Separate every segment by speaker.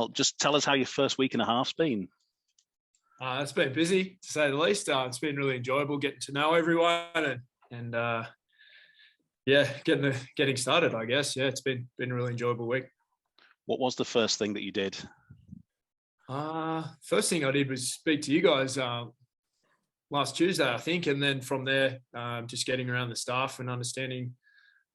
Speaker 1: Well, just tell us how your first week and a half's been.
Speaker 2: It's been busy, to say the least. It's been really enjoyable getting to know everyone and getting started, I guess. Yeah, it's been a really enjoyable week.
Speaker 1: What was the first thing that you did?
Speaker 2: First thing I did was speak to you guys last Tuesday, I think, and then from there, just getting around the staff and understanding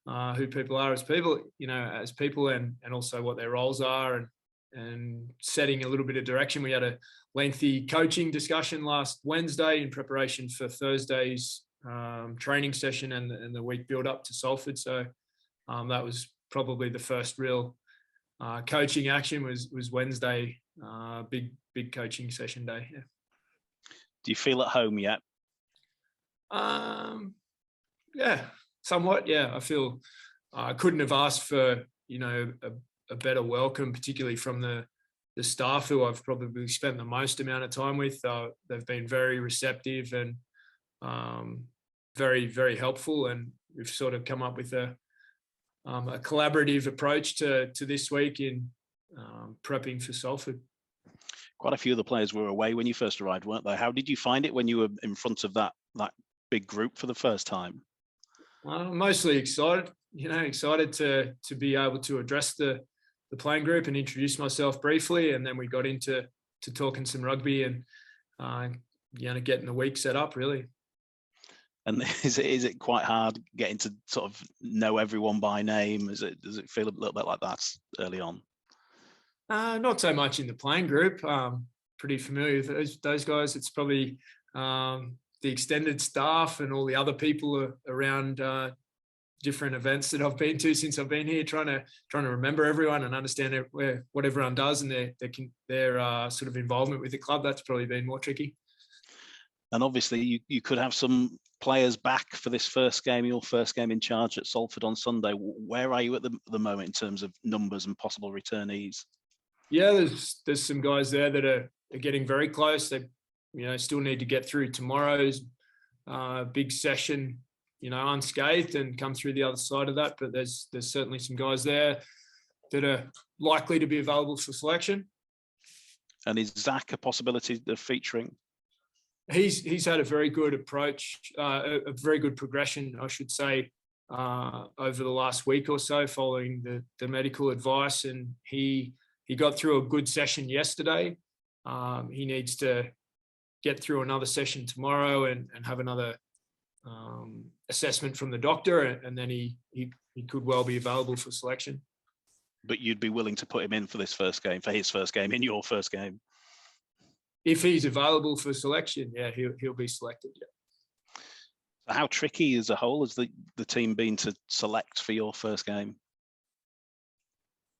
Speaker 2: who people are as people, and also what their roles are and setting a little bit of direction. We had a lengthy coaching discussion last Wednesday in preparation for Thursday's training session and the week build up to Salford. So that was probably the first real coaching action was Wednesday, big coaching session day. Yeah.
Speaker 1: Do you feel at home yet?
Speaker 2: Yeah, somewhat. Yeah, I feel I couldn't have asked for a better welcome, particularly from the staff who I've probably spent the most amount of time with. They've been very receptive and very, very helpful, and we've sort of come up with a collaborative approach to this week in prepping for Salford.
Speaker 1: Quite a few of the players were away when you first arrived, weren't they? How did you find it when you were in front of that big group for the first time?
Speaker 2: Mostly excited, excited to be able to address the playing group and introduce myself briefly, and then we got into talking some rugby and getting the week set up really.
Speaker 1: And is it quite hard getting to sort of know everyone by name? Does it feel a little bit like that early on?
Speaker 2: Not so much in the playing group. Pretty familiar with those guys. It's probably the extended staff and all the other people around different events that I've been to since I've been here, trying to remember everyone and understand what everyone does and their sort of involvement with the club. That's probably been more tricky.
Speaker 1: And obviously, you could have some players back for this first game, your first game in charge at Salford on Sunday. Where are you at the moment in terms of numbers and possible returnees? Yeah,
Speaker 2: there's some guys there that are getting very close. They still need to get through tomorrow's big session, unscathed and come through the other side of that. But there's certainly some guys there that are likely to be available for selection.
Speaker 1: And is Zak a possibility of featuring?
Speaker 2: He's had a very good approach, a very good progression, I should say, over the last week or so following the medical advice. And he got through a good session yesterday. He needs to get through another session tomorrow and have another assessment from the doctor, and then he could well be available for selection.
Speaker 1: But you'd be willing to put him in for his first game in your first game?
Speaker 2: If he's available for selection, yeah, he'll be selected. Yeah.
Speaker 1: How tricky as a whole has the team been to select for your first game?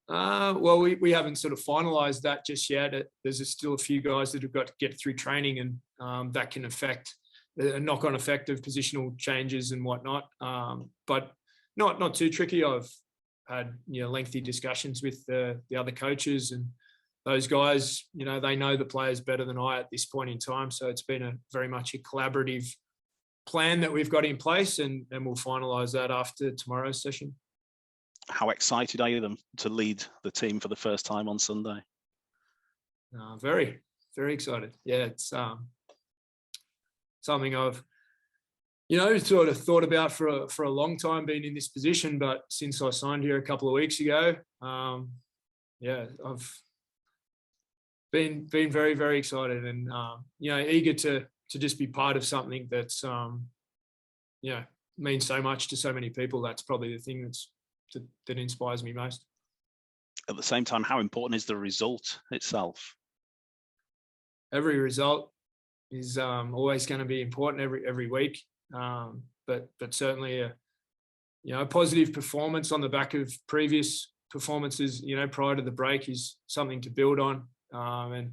Speaker 2: Well, we haven't sort of finalised that just yet. There's still a few guys that have got to get through training, and that can affect a knock-on effect of positional changes and whatnot. But not too tricky. I've had lengthy discussions with the other coaches, and those guys, they know the players better than I at this point in time. So it's been very much a collaborative plan that we've got in place, and we'll finalise that after tomorrow's session.
Speaker 1: How excited are you to lead the team for the first time on Sunday?
Speaker 2: Very, very excited. Yeah, it's something I've, sort of thought about for a long time, being in this position. But since I signed here a couple of weeks ago, I've been very, very excited and eager to just be part of something that's means so much to so many people. That's probably the thing that inspires me most.
Speaker 1: At the same time, how important is the result itself?
Speaker 2: Every result is always going to be important every week, but certainly a positive performance on the back of previous performances prior to the break is something to build on, and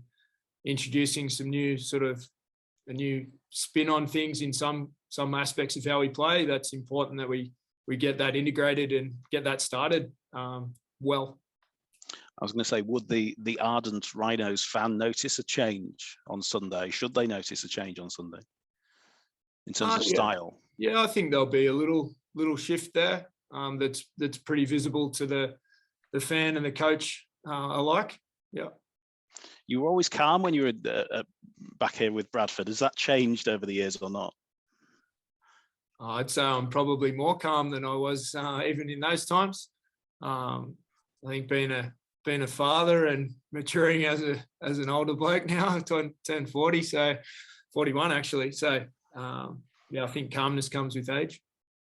Speaker 2: introducing some new a new spin on things in some aspects of how we play. That's important that we get that integrated and get that started well.
Speaker 1: I was going to say, would the ardent Rhinos fan notice a change on Sunday? Should they notice a change on Sunday in terms of style?
Speaker 2: Yeah, I think there'll be a little shift there that's pretty visible to the fan and the coach alike. Yeah.
Speaker 1: You were always calm when you were back here with Bradford. Has that changed over the years or not?
Speaker 2: I'd say I'm probably more calm than I was even in those times. I think being a father and maturing as an older bloke now, I've turned 40, so 41 actually. So I think calmness comes with age.